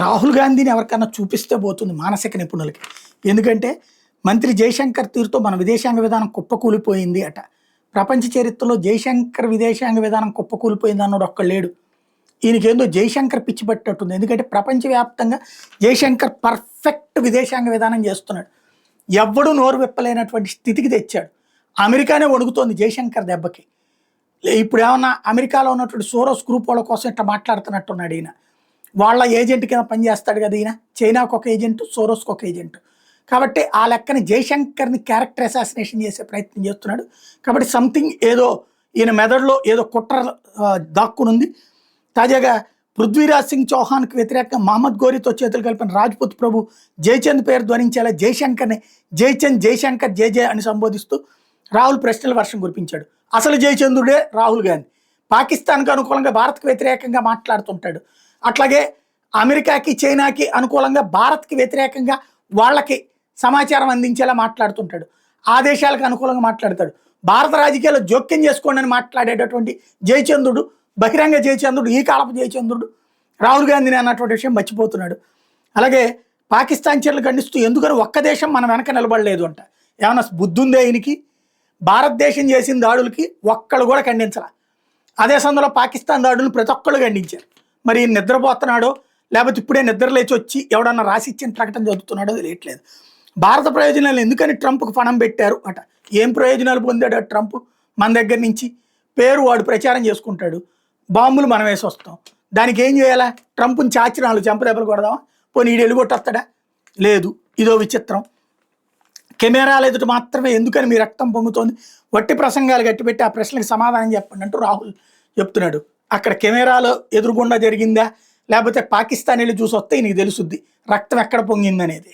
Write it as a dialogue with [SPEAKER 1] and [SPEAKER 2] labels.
[SPEAKER 1] రాహుల్ గాంధీని ఎవరికన్నా చూపిస్తే పోతుంది మానసిక నిపుణులకి. ఎందుకంటే మంత్రి జయశంకర్ తీరుతో మన విదేశాంగ విధానం కుప్పకూలిపోయింది అట. ప్రపంచ చరిత్రలో జయశంకర్ విదేశాంగ విధానం కుప్పకూలిపోయింది అన్నోడు ఒక్కడు లేడు. ఈయనకేందో జయశంకర్ పిచ్చి పట్టేట్టుంది. ఎందుకంటే ప్రపంచవ్యాప్తంగా జయశంకర్ పర్ఫెక్ట్ విదేశాంగ విధానం చేస్తున్నాడు. ఎవ్వడూ నోరు విప్పలేనటువంటి స్థితికి తెచ్చాడు. అమెరికానే వణుకుతోంది జయశంకర్ దెబ్బకి. ఇప్పుడు ఏమన్నా అమెరికాలో ఉన్నటువంటి సోరోస్ గ్రూప్ వాళ్ళ కోసం ఇట్లా మాట్లాడుతున్నట్టున్నాడు ఈయన. వాళ్ళ ఏజెంట్ కింద పనిచేస్తాడు కదా ఈయన. చైనాకు ఒక ఏజెంట్, సోరోస్కి ఒక ఏజెంట్. కాబట్టి ఆ లెక్కని జయశంకర్ని క్యారెక్టర్ అసాసినేషన్ చేసే ప్రయత్నం చేస్తున్నాడు. కాబట్టి సంథింగ్ ఏదో ఈయన మెదడులో ఏదో కుట్ర దాక్కునుంది. తాజాగా పృథ్వీరాజ్ సింగ్ చౌహాన్కి వ్యతిరేకంగా మహమ్మద్ గోరీతో చేతులు కలిపిన రాజ్పుత్ ప్రభు జయచంద్ పేరు ధ్వనించేలా జయశంకర్ని జయచంద్, జయశంకర్, జయ జయ అని సంబోధిస్తూ రాహుల్ ప్రశ్నల వర్షం కురిపించాడు. అసలు జయచంద్రుడే రాహుల్ గాంధీ. పాకిస్తాన్కి అనుకూలంగా భారత్కి వ్యతిరేకంగా మాట్లాడుతుంటాడు. అట్లాగే అమెరికాకి, చైనాకి అనుకూలంగా భారత్కి వ్యతిరేకంగా వాళ్ళకి సమాచారం అందించేలా మాట్లాడుతుంటాడు. ఆ దేశాలకు అనుకూలంగా మాట్లాడతాడు. భారత రాజకీయాల్లో జోక్యం చేసుకోండి అని మాట్లాడేటటువంటి జయచంద్రుడు, బహిరంగ జయచంద్రుడు, ఈ కాలపు జయచంద్రుడు రాహుల్ గాంధీని అన్నటువంటి విషయం మర్చిపోతున్నాడు. అలాగే పాకిస్తాన్ చర్యలు ఖండిస్తూ ఎందుకని ఒక్క దేశం మన వెనక నిలబడలేదు అంట. ఏమన్నా బుద్ధుందే ఈయనకి? భారతదేశం చేసిన దాడులకి ఒక్కళ్ళు కూడా ఖండించాల. అదే సందర్భంలో పాకిస్తాన్ దాడులు ప్రతి ఒక్కళ్ళు ఖండించారు. మరి నిద్రపోతున్నాడో లేకపోతే ఇప్పుడే నిద్ర లేచి వచ్చి ఎవడన్నా రాసిచ్చిన ప్రకటన చదువుతున్నాడో తెలియట్లేదు. భారత ప్రయోజనాలు ఎందుకని ట్రంప్కు పణం పెట్టారు అట. ఏం ప్రయోజనాలు పొందాడు ట్రంప్ మన దగ్గర నుంచి? పేరు వాడు ప్రచారం చేసుకుంటాడు, బాంబులు మనం వేసి వస్తాం. దానికి ఏం చేయాలా? ట్రంప్ని చాచి 4 చెంపదెబ్బలు కొడదామా? పోనీ ఈడు వెళ్ళిగొట్టొస్తాడా? లేదు. ఇదో విచిత్రం. కెమెరాలు ఎదుట మాత్రమే ఎందుకని మీ రక్తం పొంగుతోంది, వట్టి ప్రసంగాలు గట్టిపెట్టి ఆ ప్రశ్నలకు సమాధానం చెప్పండి అంటూ రాహుల్ చెప్తున్నాడు. అక్కడ కెమెరాలో ఎదురుగుండా జరిగిందా లేకపోతే పాకిస్తాన్ వెళ్ళి చూసి వస్తే నీకు తెలుసుద్ది రక్తం ఎక్కడ పొంగిందనేది.